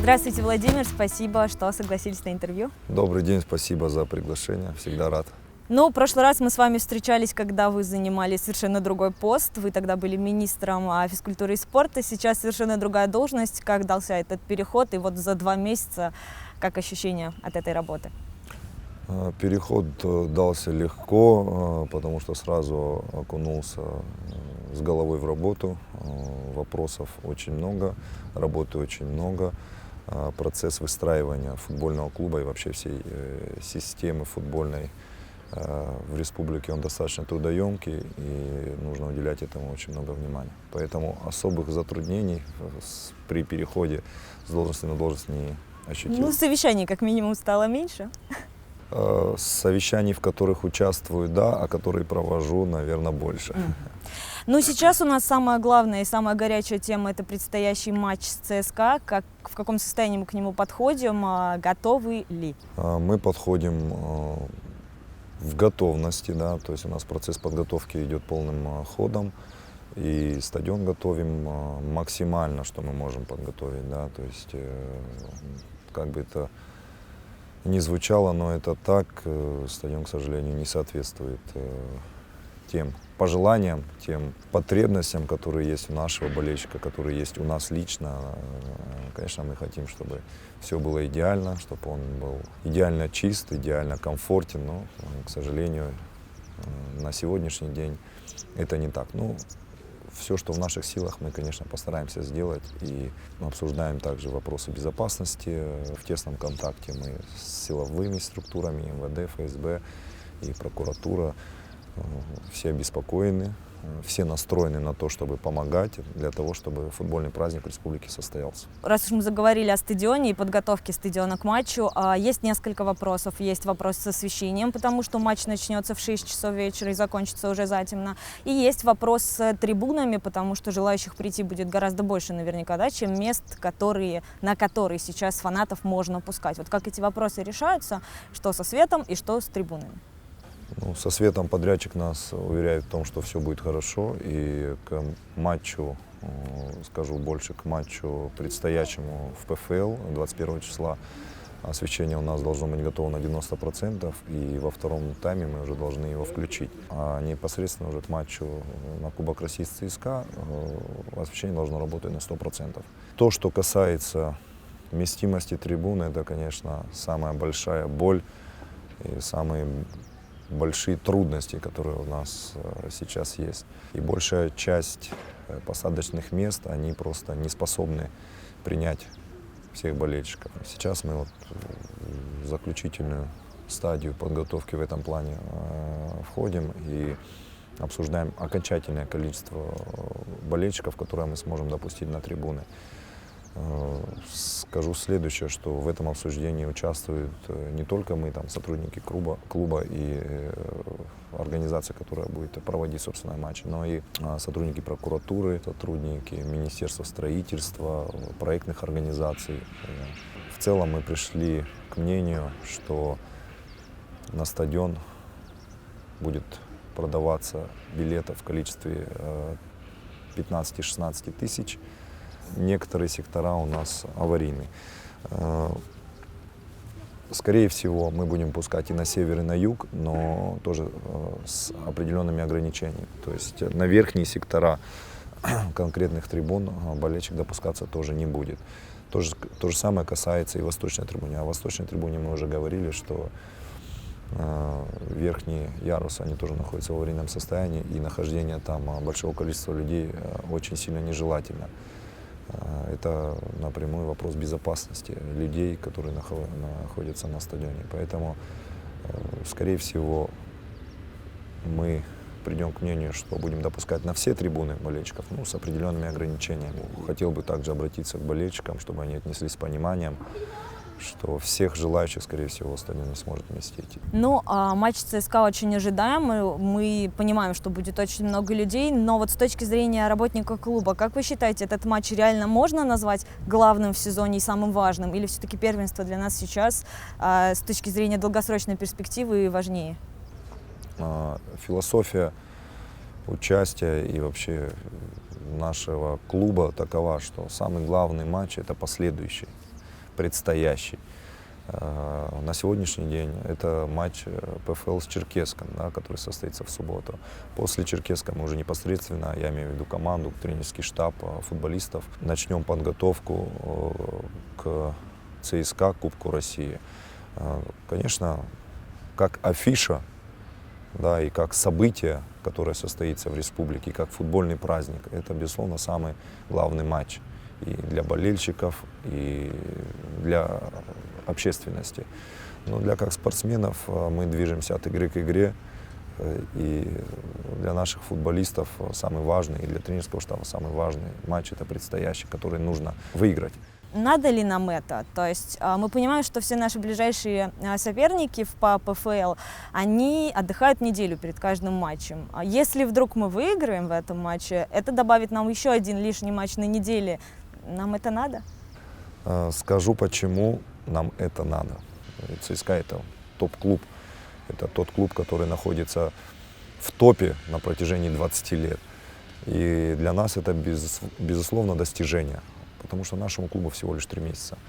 Здравствуйте, Владимир, спасибо, что согласились на интервью. Добрый день, спасибо за приглашение, всегда рад. Ну, в прошлый раз мы с вами встречались, когда вы занимали совершенно другой пост. Вы тогда были министром физкультуры и спорта, сейчас совершенно другая должность. Как дался этот переход? И вот за 2 месяца, как ощущения от этой работы? Переход дался легко, потому что сразу окунулся с головой в работу. Вопросов очень много, работы очень много. Процесс выстраивания футбольного клуба и вообще всей системы футбольной в республике он достаточно трудоемкий, и нужно уделять этому очень много внимания. Поэтому особых затруднений при переходе с должности на должность не ощутил. Ну, совещаний как минимум стало меньше. Совещаний, в которых участвую, да, а которые провожу, наверное, больше. Ну, сейчас у нас самая главная и самая горячая тема – это предстоящий матч с ЦСКА. В каком состоянии мы к нему подходим? Готовы ли? Мы подходим в готовности, да, то есть у нас процесс подготовки идет полным ходом, и стадион готовим максимально, что мы можем подготовить, да, то есть как бы это ни звучало, но это так, стадион, к сожалению, не соответствует тем пожеланиям, тем потребностям, которые есть у нашего болельщика, которые есть у нас лично. Конечно, мы хотим, чтобы все было идеально, чтобы он был идеально чист, идеально комфортен, но, к сожалению, на сегодняшний день это не так. Ну, все, что в наших силах, мы, конечно, постараемся сделать, и мы обсуждаем также вопросы безопасности. В тесном контакте мы с силовыми структурами, МВД, ФСБ и прокуратура. Все обеспокоены, все настроены на то, чтобы помогать, для того, чтобы футбольный праздник в республике состоялся. Раз уж мы заговорили о стадионе и подготовке стадиона к матчу, есть несколько вопросов. Есть вопрос с освещением, потому что матч начнется в 6 часов вечера и закончится уже затемно. И есть вопрос с трибунами, потому что желающих прийти будет гораздо больше наверняка, да, чем мест, на которые сейчас фанатов можно пускать. Вот как эти вопросы решаются, что со светом и что с трибунами? Ну, со светом подрядчик нас уверяет в том, что все будет хорошо, и к матчу, скажу больше, к матчу предстоящему в ПФЛ 21 числа освещение у нас должно быть готово на 90%, и во втором тайме мы уже должны его включить. А непосредственно уже к матчу на Кубок России с ЦСКА освещение должно работать на 100%. То, что касается вместимости трибун, это, конечно, самая большая боль и самые большие трудности, которые у нас сейчас есть. И большая часть посадочных мест, они просто не способны принять всех болельщиков. Сейчас мы вот в заключительную стадию подготовки в этом плане входим и обсуждаем окончательное количество болельщиков, которое мы сможем допустить на трибуны. Скажу следующее, что в этом обсуждении участвуют не только мы, там, сотрудники клуба и организация, которая будет проводить, собственно, матч, но и сотрудники прокуратуры, сотрудники Министерства строительства, проектных организаций. В целом мы пришли к мнению, что на стадион будет продаваться билетов в количестве 15-16 тысяч. Некоторые сектора у нас аварийны. Скорее всего, мы будем пускать и на север, и на юг, но тоже с определенными ограничениями. То есть на верхние сектора конкретных трибун болельщик допускаться тоже не будет. То же самое касается и восточной трибуны. О восточной трибуне мы уже говорили, что верхние ярусы, они тоже находятся в аварийном состоянии, и нахождение там большого количества людей очень сильно нежелательно. Это напрямую вопрос безопасности людей, которые находятся на стадионе. Поэтому, скорее всего, мы придем к мнению, что будем допускать на все трибуны болельщиков, ну, с определенными ограничениями. Хотел бы также обратиться к болельщикам, чтобы они отнеслись с пониманием, что всех желающих, скорее всего, стадион не сможет вместить. Ну, матч ЦСКА очень ожидаемый. Мы понимаем, что будет очень много людей, но вот с точки зрения работника клуба, как вы считаете, этот матч реально можно назвать главным в сезоне и самым важным? Или все-таки первенство для нас сейчас с точки зрения долгосрочной перспективы важнее? Философия участия и вообще нашего клуба такова, что самый главный матч – это последующий. предстоящий. На сегодняшний день это матч ПФЛ с Черкесском, да, который состоится в субботу. После Черкесска мы уже непосредственно, я имею в виду команду, тренерский штаб, футболистов, начнем подготовку к ЦСКА, Кубку России. Конечно, как афиша, да, и как событие, которое состоится в республике, как футбольный праздник, это, безусловно, самый главный матч и для болельщиков, и для общественности. Но для как спортсменов мы движемся от игры к игре, и для наших футболистов самый важный, и для тренерского штаба самый важный матч это предстоящий, который нужно выиграть. Надо ли нам это? То есть мы понимаем, что все наши ближайшие соперники по ПФЛ, они отдыхают неделю перед каждым матчем. А если вдруг мы выиграем в этом матче, это добавит нам еще один лишний матч на неделе. Нам это надо? Скажу, почему нам это надо. ЦСКА — это топ-клуб. Это тот клуб, который находится в топе на протяжении 20 лет. И для нас это, безусловно, достижение. Потому что нашему клубу всего лишь 3 месяца.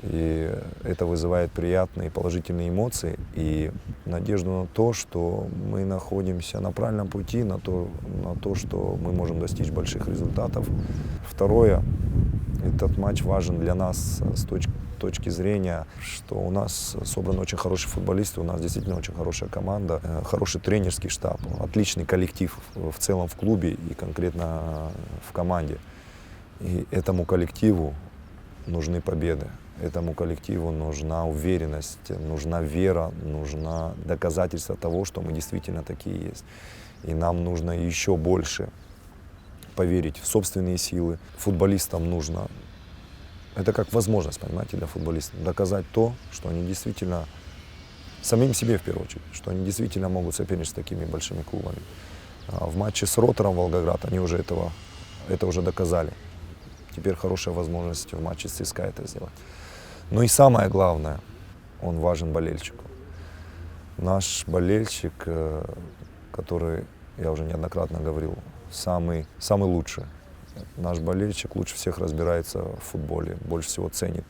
И это вызывает приятные положительные эмоции и надежду на то, что мы находимся на правильном пути, на то, что мы можем достичь больших результатов. Второе, этот матч важен для нас с точки зрения, что у нас собраны очень хорошие футболисты, у нас действительно очень хорошая команда, хороший тренерский штаб, отличный коллектив в целом в клубе и конкретно в команде. И этому коллективу нужны победы, этому коллективу нужна уверенность, нужна вера, нужно доказательство того, что мы действительно такие есть. И нам нужно еще больше поверить в собственные силы. Футболистам нужно, это как возможность, понимаете, для футболистов, доказать то, что они действительно, самим себе в первую очередь, что они действительно могут соперничать с такими большими клубами. В матче с Ротором Волгоград они уже это уже доказали. Теперь хорошая возможность в матче с ЦСКА это сделать. Ну и самое главное, он важен болельщику. Наш болельщик, который, я уже неоднократно говорил, самый лучший. Наш болельщик лучше всех разбирается в футболе, больше всего ценит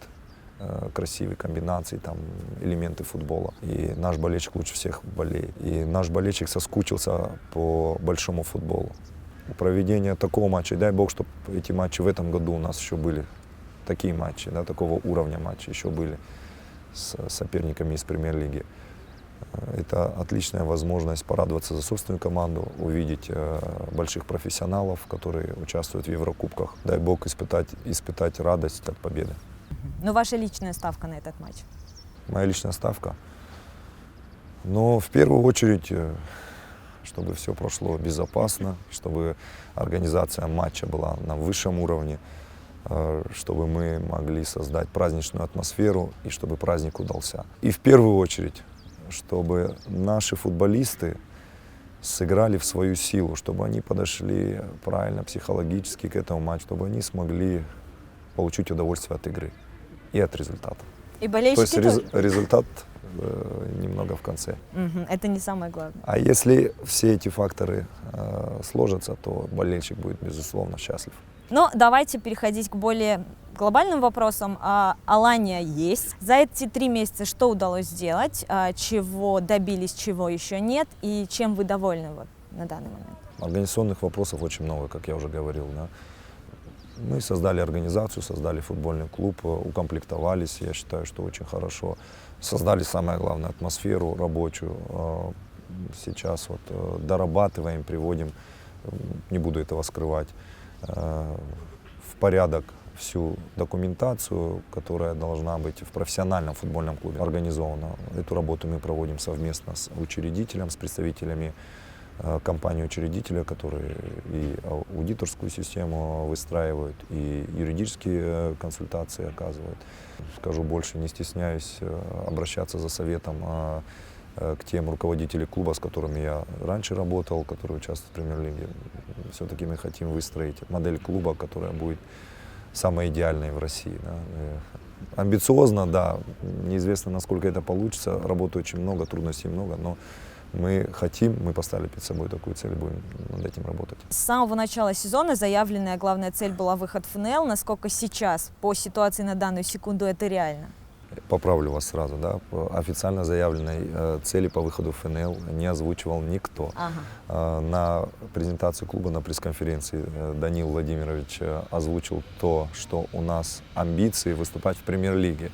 красивые комбинации, там, элементы футбола. И наш болельщик лучше всех болеет. И наш болельщик соскучился по большому футболу. Проведение такого матча, дай бог, чтобы эти матчи в этом году у нас еще были, такие матчи, да, такого уровня матчи еще были с соперниками из премьер-лиги. Это отличная возможность порадоваться за собственную команду, увидеть больших профессионалов, которые участвуют в Еврокубках. Дай бог испытать радость от победы. Ну, ваша личная ставка на этот матч? Моя личная ставка? Ну, в первую очередь, чтобы все прошло безопасно, чтобы организация матча была на высшем уровне, чтобы мы могли создать праздничную атмосферу и чтобы праздник удался. И в первую очередь, чтобы наши футболисты сыграли в свою силу, чтобы они подошли правильно психологически к этому матчу, чтобы они смогли получить удовольствие от игры и от результата. И болельщики То есть тоже? результат немного в конце. Это не самое главное. А если все эти факторы сложатся, то болельщик будет, безусловно, счастлив. Но давайте переходить к более глобальным вопросам. Алания есть. За эти 3 месяца что удалось сделать, чего добились, чего еще нет, и чем вы довольны вот на данный момент? Организационных вопросов очень много, как я уже говорил. Да. Мы создали организацию, создали футбольный клуб, укомплектовались, я считаю, что очень хорошо. Создали, самое главное, атмосферу рабочую. Сейчас вот дорабатываем, приводим, не буду этого скрывать, в порядок всю документацию, которая должна быть в профессиональном футбольном клубе организована. Эту работу мы проводим совместно с учредителем, с представителями компании-учредителя, которые и аудиторскую систему выстраивают, и юридические консультации оказывают. Скажу больше, не стесняюсь обращаться за советом к тем руководителям клуба, с которыми я раньше работал, которые участвуют в премьер-лиге. Все-таки мы хотим выстроить модель клуба, которая будет самой идеальной в России. Да. Амбициозно, да, неизвестно, насколько это получится, работы очень много, трудностей много, но Мы хотим, мы поставили перед собой такую цель, будем над этим работать. С самого начала сезона заявленная главная цель была выход в ФНЛ. Насколько сейчас, по ситуации на данную секунду, это реально? Поправлю вас сразу, да, официально заявленной цели по выходу в ФНЛ не озвучивал никто. Ага. На презентации клуба, на пресс-конференции Данил Владимирович озвучил то, что у нас амбиции выступать в премьер-лиге.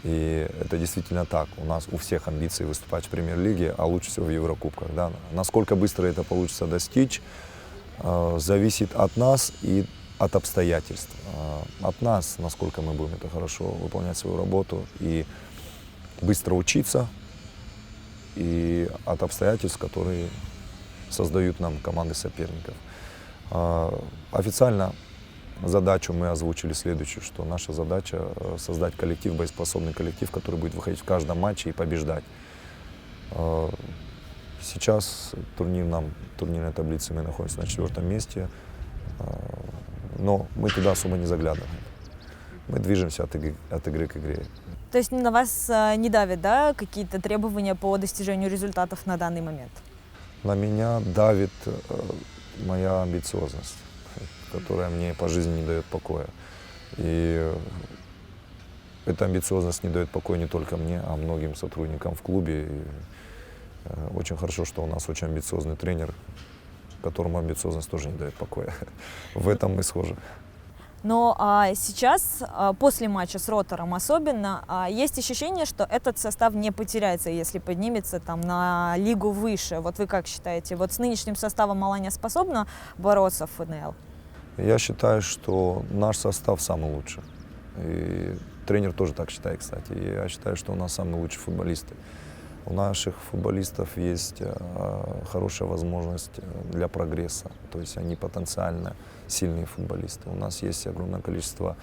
И это действительно так. У нас у всех амбиции выступать в премьер-лиге, а лучше всего в Еврокубках. Да? Насколько быстро это получится достичь, зависит от нас и от обстоятельств. От нас, насколько мы будем это хорошо выполнять свою работу и быстро учиться, и от обстоятельств, которые создают нам команды соперников. Официально задачу мы озвучили следующую, что наша задача создать коллектив, боеспособный коллектив, который будет выходить в каждом матче и побеждать. Сейчас турнирной таблице мы находимся на 4-м месте, но мы туда особо не заглядываем. Мы движемся от игры к игре. То есть на вас не давят, да, какие-то требования по достижению результатов на данный момент? На меня давит моя амбициозность, которая мне по жизни не дает покоя. И эта амбициозность не дает покоя не только мне, а многим сотрудникам в клубе. И очень хорошо, что у нас очень амбициозный тренер, которому амбициозность тоже не дает покоя. В этом мы схожи. Но сейчас, после матча с Ротором особенно, есть ощущение, что этот состав не потеряется, если поднимется там на лигу выше. Вот вы как считаете, вот с нынешним составом Алания способна бороться в ФНЛ? Я считаю, что наш состав самый лучший. И тренер тоже так считает, кстати. И я считаю, что у нас самые лучшие футболисты. У наших футболистов есть хорошая возможность для прогресса. То есть они потенциально сильные футболисты. У нас есть огромное количество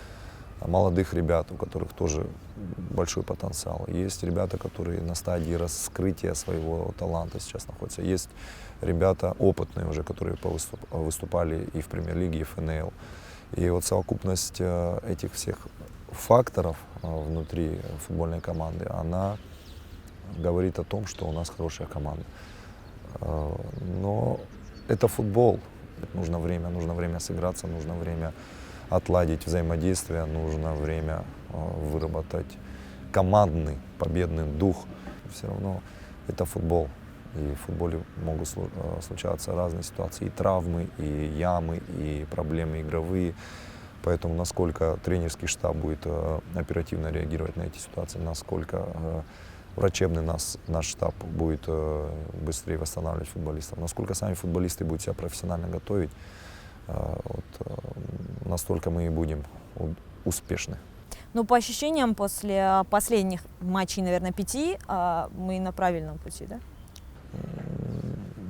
молодых ребят, у которых тоже большой потенциал. Есть ребята, которые на стадии раскрытия своего таланта сейчас находятся. Есть ребята опытные уже, которые выступали и в премьер-лиге, и в ФНЛ. И вот совокупность этих всех факторов внутри футбольной команды, она говорит о том, что у нас хорошая команда. Но это футбол. Нужно время сыграться, нужно время отладить взаимодействие, нужно время выработать командный победный дух. Все равно это футбол. И в футболе могут случаться разные ситуации, и травмы, и ямы, и проблемы игровые. Поэтому насколько тренерский штаб будет оперативно реагировать на эти ситуации, насколько врачебный наш штаб будет быстрее восстанавливать футболистов, насколько сами футболисты будут себя профессионально готовить, настолько мы и будем успешны. Ну, по ощущениям, после последних матчей, наверное, 5, мы на правильном пути, да?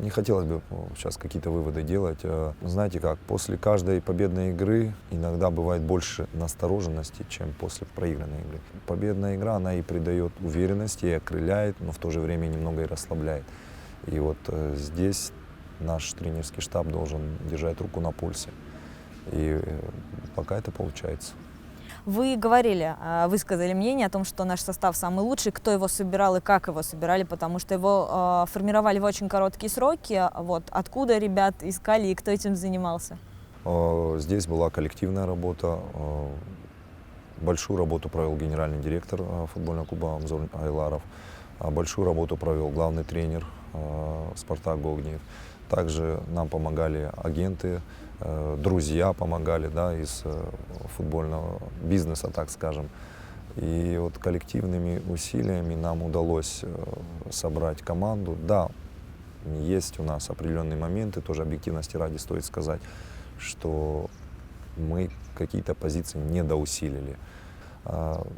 Не хотелось бы сейчас какие-то выводы делать. Знаете как, после каждой победной игры иногда бывает больше настороженности, чем после проигранной игры. Победная игра, она и придает уверенности, и окрыляет, но в то же время немного и расслабляет. И вот здесь наш тренерский штаб должен держать руку на пульсе. И пока это получается. Вы говорили, высказали мнение о том, что наш состав самый лучший, кто его собирал и как его собирали, потому что его формировали в очень короткие сроки. Вот, откуда ребят искали и кто этим занимался? Здесь была коллективная работа. Большую работу провел генеральный директор футбольного клуба Амзор Айларов. Большую работу провел главный тренер Спартак Гогниев. Также нам помогали агенты, друзья помогали, да, из футбольного бизнеса, так скажем. И вот коллективными усилиями нам удалось собрать команду. Да, есть у нас определенные моменты, тоже объективности ради стоит сказать, что мы какие-то позиции недоусилили.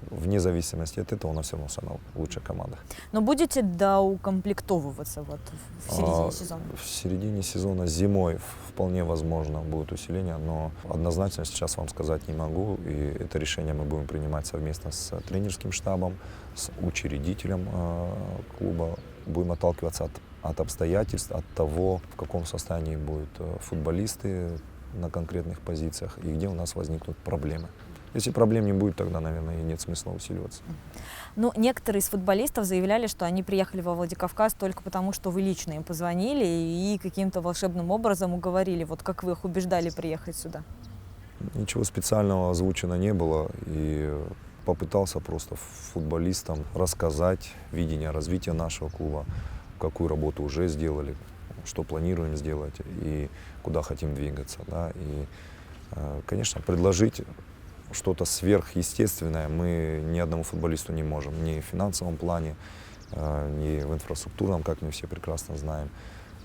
Вне зависимости от этого у нас все равно самая лучшая команда. Но будете доукомплектовываться вот в середине сезона? В середине сезона зимой вполне возможно будет усиление, но однозначно сейчас вам сказать не могу. И это решение мы будем принимать совместно с тренерским штабом, с учредителем клуба. Будем отталкиваться от обстоятельств, от того, в каком состоянии будут футболисты на конкретных позициях и где у нас возникнут проблемы. Если проблем не будет, тогда, наверное, и нет смысла усиливаться. Ну, некоторые из футболистов заявляли, что они приехали во Владикавказ только потому, что вы лично им позвонили и каким-то волшебным образом уговорили. Вот как вы их убеждали приехать сюда? Ничего специального озвучено не было, и попытался просто футболистам рассказать видение развития нашего клуба, какую работу уже сделали, что планируем сделать и куда хотим двигаться. Да. И, конечно, предложить что-то сверхъестественное мы ни одному футболисту не можем, ни в финансовом плане, ни в инфраструктурном, как мы все прекрасно знаем.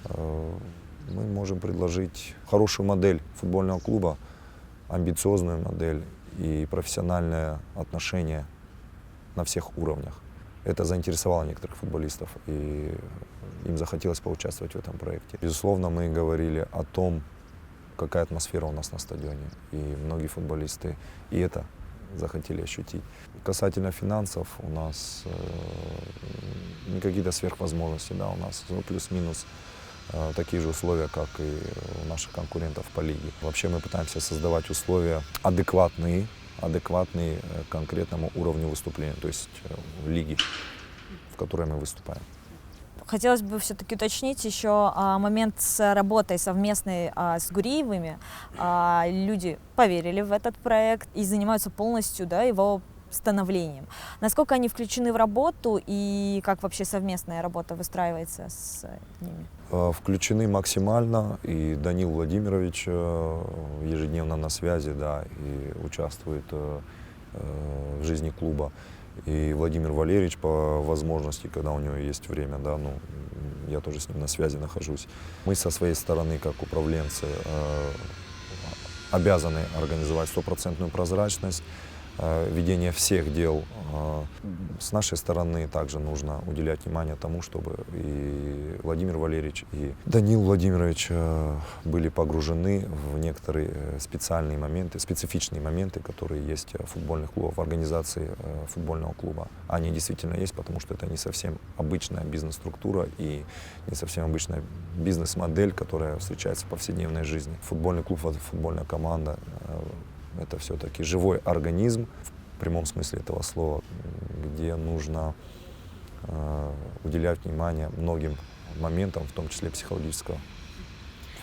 Мы можем предложить хорошую модель футбольного клуба, амбициозную модель и профессиональное отношение на всех уровнях. Это заинтересовало некоторых футболистов, и им захотелось поучаствовать в этом проекте. Безусловно, мы говорили о том, какая атмосфера у нас на стадионе, и многие футболисты и это захотели ощутить. Касательно финансов, у нас не какие-то сверхвозможности, да, у нас плюс-минус такие же условия, как и у наших конкурентов по лиге. Вообще мы пытаемся создавать условия адекватные конкретному уровню выступления, то есть лиги, в которой мы выступаем. Хотелось бы все-таки уточнить еще момент с работой совместной с Гуриевыми. Люди поверили в этот проект и занимаются полностью, да, его становлением. Насколько они включены в работу и как вообще совместная работа выстраивается с ними? Включены максимально, и Данил Владимирович ежедневно на связи, да, и участвует в жизни клуба. И Владимир Валерьевич по возможности, когда у него есть время, да, ну, я тоже с ним на связи нахожусь. Мы со своей стороны, как управленцы, обязаны организовать стопроцентную прозрачность, ведение всех дел. С нашей стороны также нужно уделять внимание тому, чтобы и Владимир Валерьевич, и Данил Владимирович были погружены в некоторые специальные моменты, специфичные моменты, которые есть в футбольных клубах, в организации футбольного клуба. Они действительно есть, потому что это не совсем обычная бизнес-структура и не совсем обычная бизнес-модель, которая встречается в повседневной жизни. Футбольный клуб, футбольная команда — это все-таки живой организм, в прямом смысле этого слова, где нужно уделять внимание многим моментам, в том числе психологического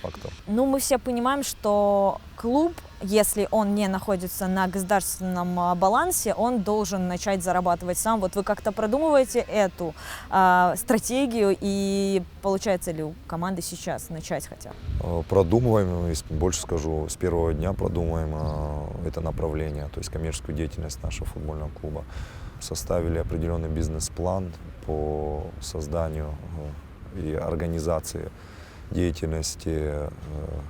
фактора. Ну, мы все понимаем, что клуб, если он не находится на государственном балансе, он должен начать зарабатывать сам. Вот вы как-то продумываете эту стратегию, и получается ли у команды сейчас начать хотя бы? Продумываем, больше скажу, с первого дня продумываем это направление, то есть коммерческую деятельность нашего футбольного клуба. Составили определенный бизнес-план по созданию и организации деятельности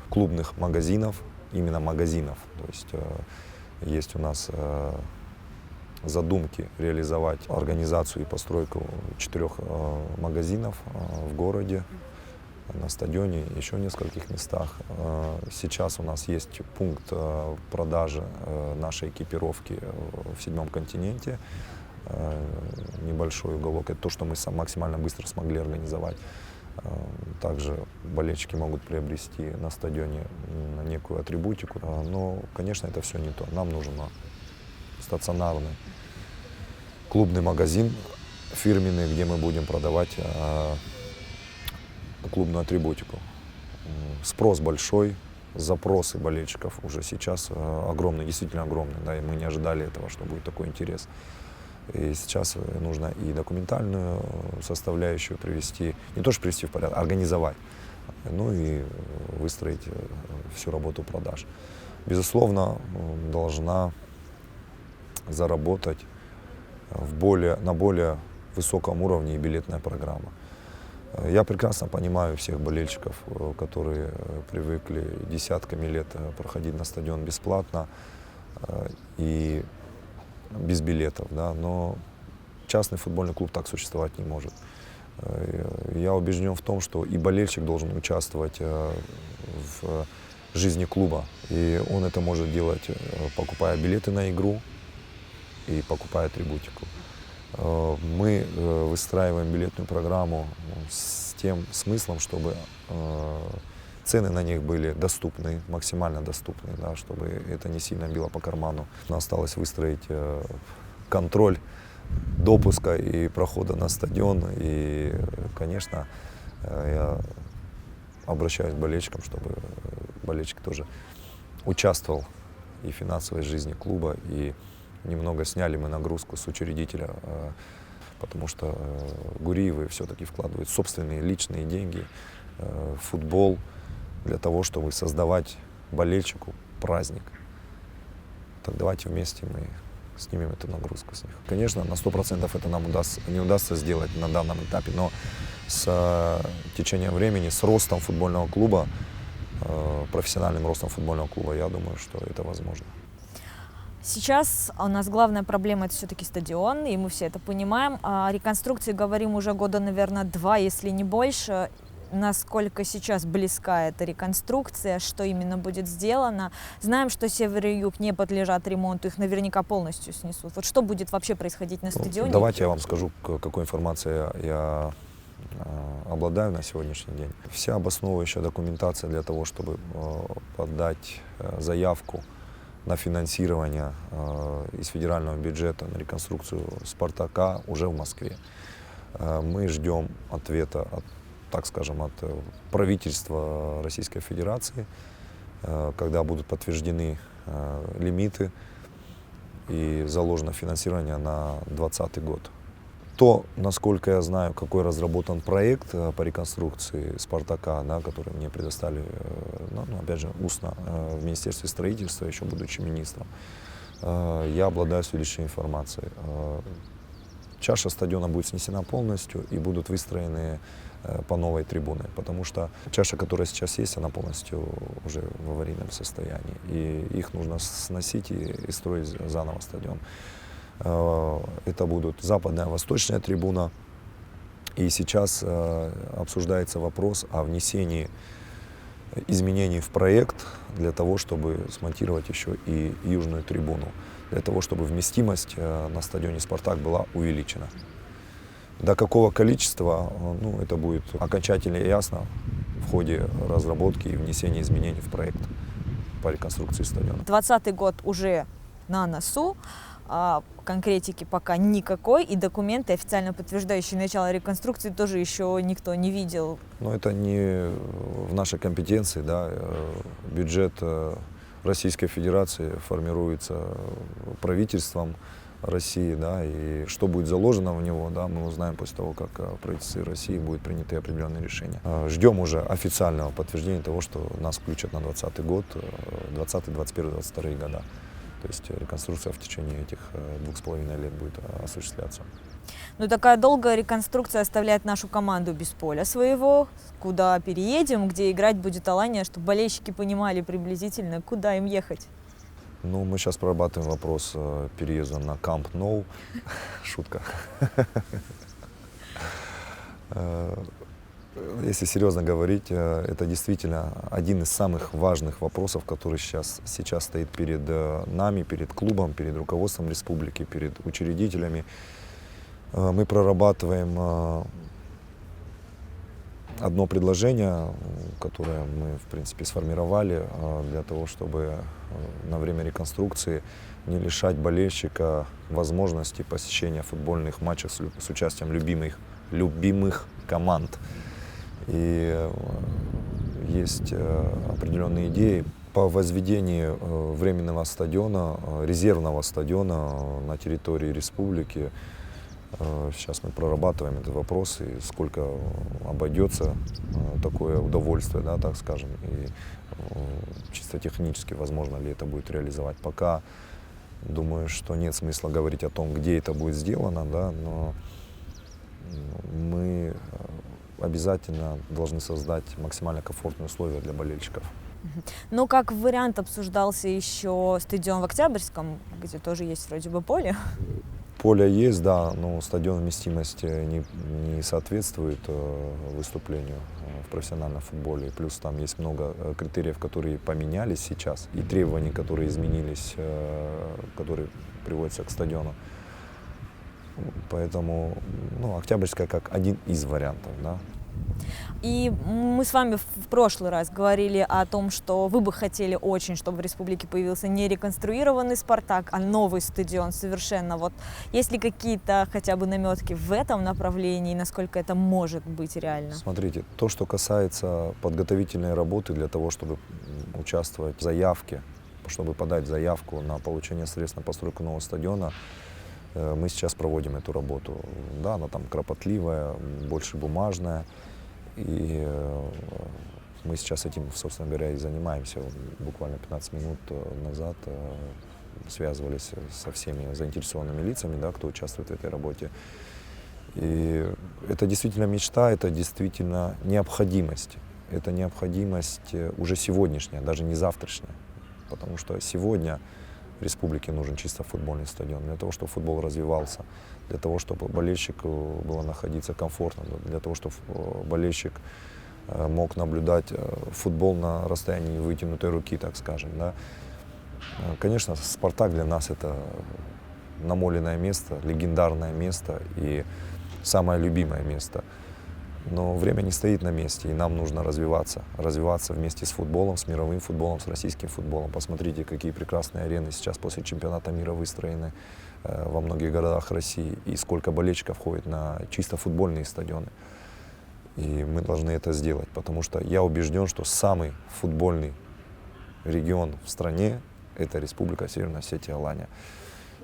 клубных магазинов, именно магазинов. То есть есть у нас задумки реализовать организацию и постройку 4 магазинов в городе, на стадионе, еще в нескольких местах. Сейчас у нас есть пункт продажи нашей экипировки в 7-м континенте. Небольшой уголок. Это то, что мы максимально быстро смогли организовать. Также болельщики могут приобрести на стадионе некую атрибутику. Но, конечно, это все не то. Нам нужен стационарный клубный магазин фирменный, где мы будем продавать клубную атрибутику. Спрос большой, запросы болельщиков уже сейчас огромные, действительно огромные. Да, и мы не ожидали этого, что будет такой интерес. И сейчас нужно и документальную составляющую привести, не то что привести в порядок, а организовать, ну и выстроить всю работу продаж. Безусловно, должна заработать на более высоком уровне и билетная программа. Я прекрасно понимаю всех болельщиков, которые привыкли десятками лет проходить на стадион бесплатно и без билетов, да, но частный футбольный клуб так существовать не может. Я убежден в том, что и болельщик должен участвовать в жизни клуба, и он это может делать, покупая билеты на игру и покупая атрибутику. Мы выстраиваем билетную программу с тем смыслом, чтобы цены на них были доступны, максимально доступны, да, чтобы это не сильно било по карману. Но осталось выстроить контроль допуска и прохода на стадион. И, конечно, я обращаюсь к болельщикам, чтобы болельщик тоже участвовал и в финансовой жизни клуба, и немного сняли мы нагрузку с учредителя, потому что Гуриевы все-таки вкладывают собственные личные деньги в футбол для того, чтобы создавать болельщику праздник. Так давайте вместе мы снимем эту нагрузку с них. Конечно, на 100% это нам не удастся сделать на данном этапе, но с течением времени, с ростом футбольного клуба, профессиональным ростом футбольного клуба, я думаю, что это возможно. Сейчас у нас главная проблема — это все-таки стадион, и мы все это понимаем. О реконструкции говорим уже года, наверное, 2, если не больше. Насколько сейчас близка эта реконструкция, что именно будет сделано. Знаем, что север и юг не подлежат ремонту, их наверняка полностью снесут. Вот что будет вообще происходить на стадионе? Давайте я вам скажу, какой информацией я обладаю на сегодняшний день. Вся обосновывающая документация для того, чтобы подать заявку на финансирование из федерального бюджета на реконструкцию «Спартака» уже в Москве. Мы ждем ответа от, так скажем, от правительства Российской Федерации, когда будут подтверждены лимиты и заложено финансирование на 2020 год. То, насколько я знаю, какой разработан проект по реконструкции «Спартака», да, который мне предоставили, опять же, устно в Министерстве строительства, еще будучи министром, я обладаю следующей информацией. Чаша стадиона будет снесена полностью и будут выстроены по новой трибуны, потому что чаша, которая сейчас есть, она полностью уже в аварийном состоянии, и их нужно сносить и строить заново стадион. Это будут западная, восточная трибуна, и сейчас обсуждается вопрос о внесении изменений в проект для того, чтобы смонтировать еще и южную трибуну, для того, чтобы вместимость на стадионе «Спартак» была увеличена. До какого количества, это будет окончательно ясно в ходе разработки и внесения изменений в проект по реконструкции стадиона. 2020 год уже на носу. Конкретики пока никакой, и документы, официально подтверждающие начало реконструкции, тоже еще никто не видел. Но это не в нашей компетенции, да. Бюджет Российской Федерации формируется правительством России, да, и что будет заложено в него, да, мы узнаем после того, как в правительстве России будут приняты определенные решения. Ждем уже официального подтверждения того, что нас включат на 2020 год, 2020, 2021, 2022 года. То есть реконструкция в течение этих 2,5 лет будет осуществляться. Но такая долгая реконструкция оставляет нашу команду без поля своего, куда переедем, где играть будет Алания, чтобы болельщики понимали приблизительно, куда им ехать. Мы сейчас прорабатываем вопрос переезда на Камп Ноу. Шутка. Если серьезно говорить, это действительно один из самых важных вопросов, который сейчас стоит перед нами, перед клубом, перед руководством республики, перед учредителями. Мы прорабатываем одно предложение, которое мы, в принципе, сформировали для того, чтобы на время реконструкции не лишать болельщика возможности посещения футбольных матчей с участием любимых команд. И есть определенные идеи по возведению временного стадиона, резервного стадиона на территории республики. Сейчас мы прорабатываем этот вопрос, и сколько обойдется такое удовольствие, да, так скажем, и чисто технически возможно ли это будет реализовать. Пока думаю, что нет смысла говорить о том, где это будет сделано, да, но мы обязательно должны создать максимально комфортные условия для болельщиков. Ну, как вариант обсуждался еще стадион в Октябрьском, где тоже есть вроде бы поле. Поле есть, да, но стадион вместимости не соответствует выступлению в профессиональном футболе. Плюс там есть много критериев, которые поменялись сейчас, и требований, которые изменились, которые приводятся к стадиону. Поэтому Октябрьская как один из вариантов, да. И мы с вами в прошлый раз говорили о том, что вы бы хотели очень, чтобы в республике появился не реконструированный «Спартак», а новый стадион совершенно. Вот есть ли какие-то хотя бы наметки в этом направлении, насколько это может быть реально? Смотрите, то, что касается подготовительной работы для того, чтобы участвовать в заявке, чтобы подать заявку на получение средств на постройку нового стадиона, мы сейчас проводим эту работу. Да, она там кропотливая, больше бумажная. И мы сейчас этим, собственно говоря, и занимаемся. Буквально 15 минут назад связывались со всеми заинтересованными лицами, да, кто участвует в этой работе. И это действительно мечта, это действительно необходимость. Это необходимость уже сегодняшняя, даже не завтрашняя. Потому что сегодня республике нужен чисто футбольный стадион, для того, чтобы футбол развивался, для того, чтобы болельщику было находиться комфортно, для того, чтобы болельщик мог наблюдать футбол на расстоянии вытянутой руки, так скажем. Да. Конечно, «Спартак» для нас это намоленное место, легендарное место и самое любимое место. Но время не стоит на месте, и нам нужно развиваться вместе с футболом, с мировым футболом, с российским футболом. Посмотрите, какие прекрасные арены сейчас после чемпионата мира выстроены во многих городах России, и сколько болельщиков ходит на чисто футбольные стадионы. И мы должны это сделать, потому что я убежден, что самый футбольный регион в стране – это Республика Северная Осетия-Алания.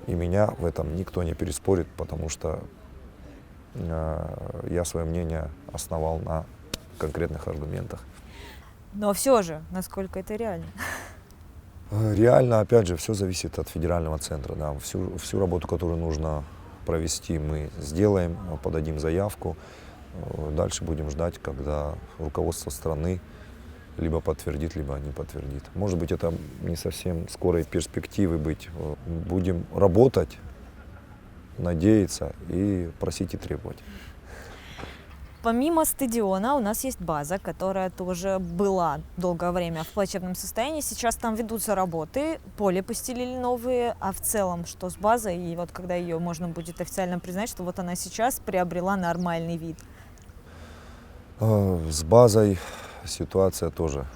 И меня в этом никто не переспорит, потому что я свое мнение основал на конкретных аргументах. Но все же, насколько это реально? Реально, опять же, все зависит от федерального центра. Да. Всю работу, которую нужно провести, мы сделаем, подадим заявку. Дальше будем ждать, когда руководство страны либо подтвердит, либо не подтвердит. Может быть, это не совсем скорой перспективы быть. Будем работать, надеяться и просить и требовать. Помимо стадиона у нас есть база, которая тоже была долгое время в плачевном состоянии. Сейчас там ведутся работы, поле постелили новые, а в целом что с базой? И вот когда ее можно будет официально признать, что вот она сейчас приобрела нормальный вид. С базой ситуация тоже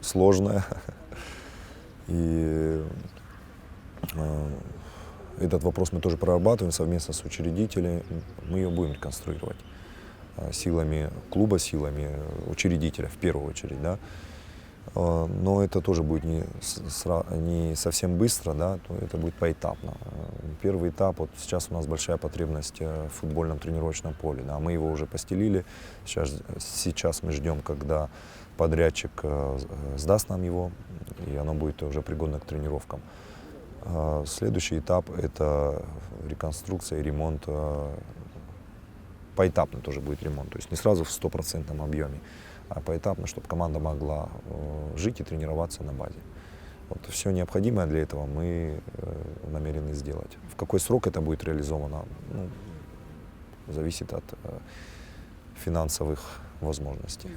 сложная. И этот вопрос мы тоже прорабатываем совместно с учредителями. Мы ее будем реконструировать силами клуба, силами учредителя в первую очередь. Да. Но это тоже будет не совсем быстро, да, это будет поэтапно. Первый этап, вот сейчас у нас большая потребность в футбольном тренировочном поле. Да, мы его уже постелили, сейчас мы ждем, когда подрядчик сдаст нам его, и оно будет уже пригодно к тренировкам. Следующий этап – это реконструкция и ремонт. Поэтапно тоже будет ремонт, то есть не сразу в 100% объеме, а поэтапно, чтобы команда могла жить и тренироваться на базе. Вот все необходимое для этого мы намерены сделать. В какой срок это будет реализовано, зависит от финансовых возможностей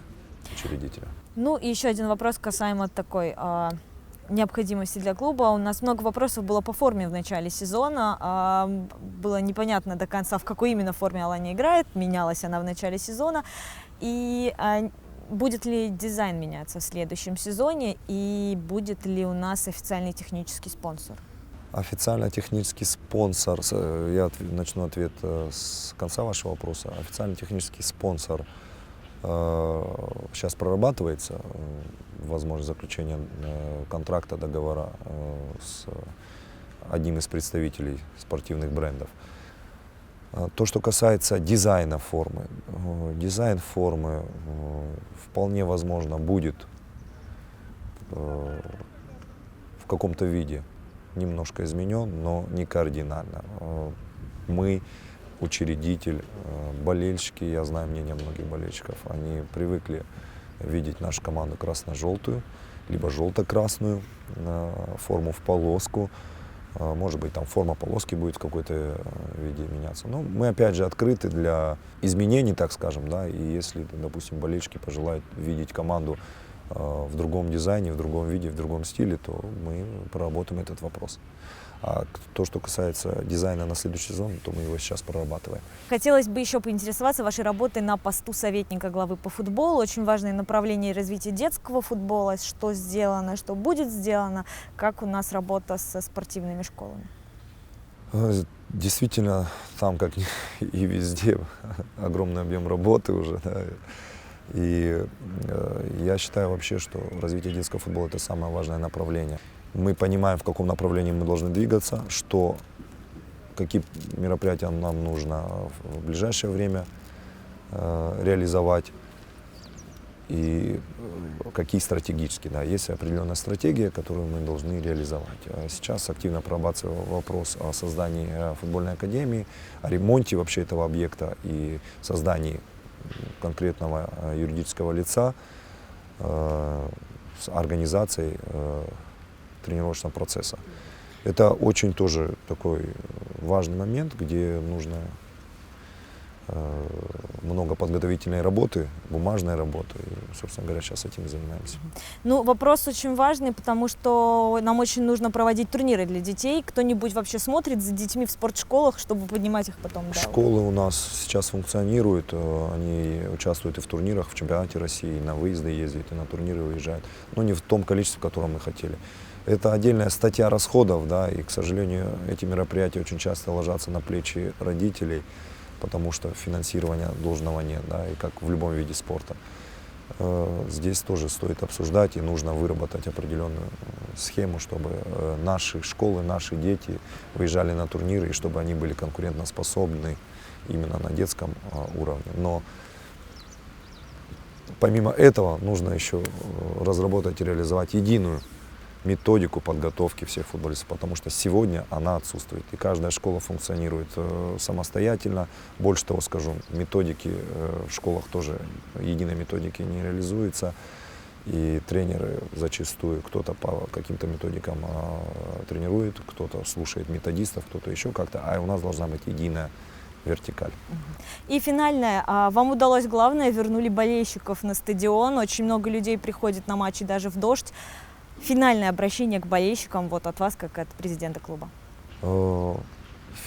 учредителя. Ну и еще один вопрос касаемо такой необходимости для клуба. У нас много вопросов было по форме в начале сезона. Было непонятно до конца, в какой именно форме Алания играет. Менялась она в начале сезона. И будет ли дизайн меняться в следующем сезоне? И будет ли у нас официальный технический спонсор? Официально технический спонсор, я начну ответ с конца вашего вопроса. Официальный технический спонсор сейчас прорабатывается, возможность заключения контракта, договора с одним из представителей спортивных брендов. То, что касается дизайна формы, дизайн формы вполне возможно будет в каком-то виде немножко изменен, но не кардинально. Мы, учредитель, болельщики, я знаю мнение многих болельщиков, они привыкли видеть нашу команду красно-желтую, либо желто-красную, форму в полоску. Может быть, там форма полоски будет в какой-то виде меняться. Но мы, опять же, открыты для изменений, так скажем, да, и если, допустим, болельщики пожелают видеть команду в другом дизайне, в другом виде, в другом стиле, то мы проработаем этот вопрос. А то, что касается дизайна на следующий сезон, то мы его сейчас прорабатываем. Хотелось бы еще поинтересоваться вашей работой на посту советника главы по футболу. Очень важное направление развития детского футбола. Что сделано, что будет сделано, как у нас работа со спортивными школами. Действительно, там, как и везде, огромный объем работы уже. Да. И я считаю вообще, что развитие детского футбола – это самое важное направление. Мы понимаем, в каком направлении мы должны двигаться, какие мероприятия нам нужно в ближайшее время реализовать и какие стратегические. Да, есть определенная стратегия, которую мы должны реализовать. Сейчас активно прорабатывается вопрос о создании футбольной академии, о ремонте вообще этого объекта и создании конкретного юридического лица с организацией тренировочного процесса. Это очень тоже такой важный момент, где нужно много подготовительной работы, бумажной работы. И, собственно говоря, сейчас этим и занимаемся. Ну, вопрос очень важный, потому что нам очень нужно проводить турниры для детей. Кто-нибудь вообще смотрит за детьми в спортшколах, чтобы поднимать их потом? Да, школы у нас сейчас функционируют, они участвуют и в турнирах, в чемпионате России, на выезды ездят, и на турниры выезжают. Но не в том количестве, в котором мы хотели. Это отдельная статья расходов, да, и, к сожалению, эти мероприятия очень часто ложатся на плечи родителей, потому что финансирования должного нет, да, и как в любом виде спорта. Здесь тоже стоит обсуждать, и нужно выработать определенную схему, чтобы наши школы, наши дети выезжали на турниры, и чтобы они были конкурентоспособны именно на детском уровне. Но помимо этого нужно еще разработать и реализовать единую методику подготовки всех футболистов, потому что сегодня она отсутствует. И каждая школа функционирует самостоятельно. Больше того скажу, методики в школах тоже, единой методики не реализуется. И тренеры зачастую, кто-то по каким-то методикам тренирует, кто-то слушает методистов, кто-то еще как-то. А у нас должна быть единая вертикаль. И финальное. Вам удалось главное, вернули болельщиков на стадион. Очень много людей приходит на матчи даже в дождь. Финальное обращение к болельщикам вот от вас, как от президента клуба.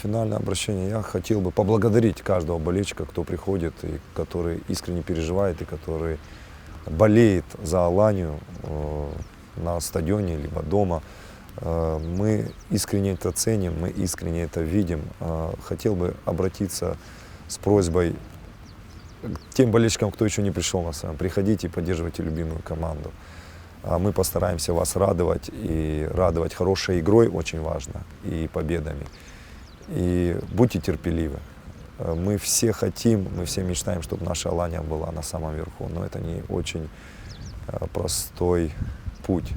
Финальное обращение. Я хотел бы поблагодарить каждого болельщика, кто приходит, и который искренне переживает, и который болеет за Аланию на стадионе, либо дома. Мы искренне это ценим, мы искренне это видим. Хотел бы обратиться с просьбой к тем болельщикам, кто еще не пришел на стадион. Приходите и поддерживайте любимую команду. Мы постараемся вас радовать, и радовать хорошей игрой очень важно, и победами. И будьте терпеливы. Мы все хотим, мы все мечтаем, чтобы наша Алания была на самом верху, но это не очень простой путь,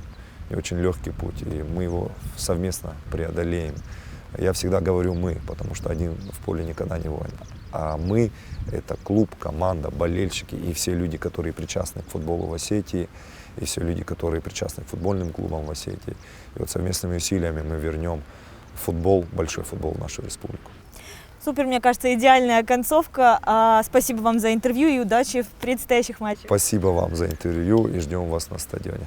и очень легкий путь, и мы его совместно преодолеем. Я всегда говорю «мы», потому что один в поле никогда не воин. А мы – это клуб, команда, болельщики и все люди, которые причастны к футболу в Осетии, и все люди, которые причастны к футбольным клубам в Осетии. И вот совместными усилиями мы вернем футбол, большой футбол в нашу республику. Супер, мне кажется, идеальная концовка. Спасибо вам за интервью и удачи в предстоящих матчах. Спасибо вам за интервью и ждем вас на стадионе.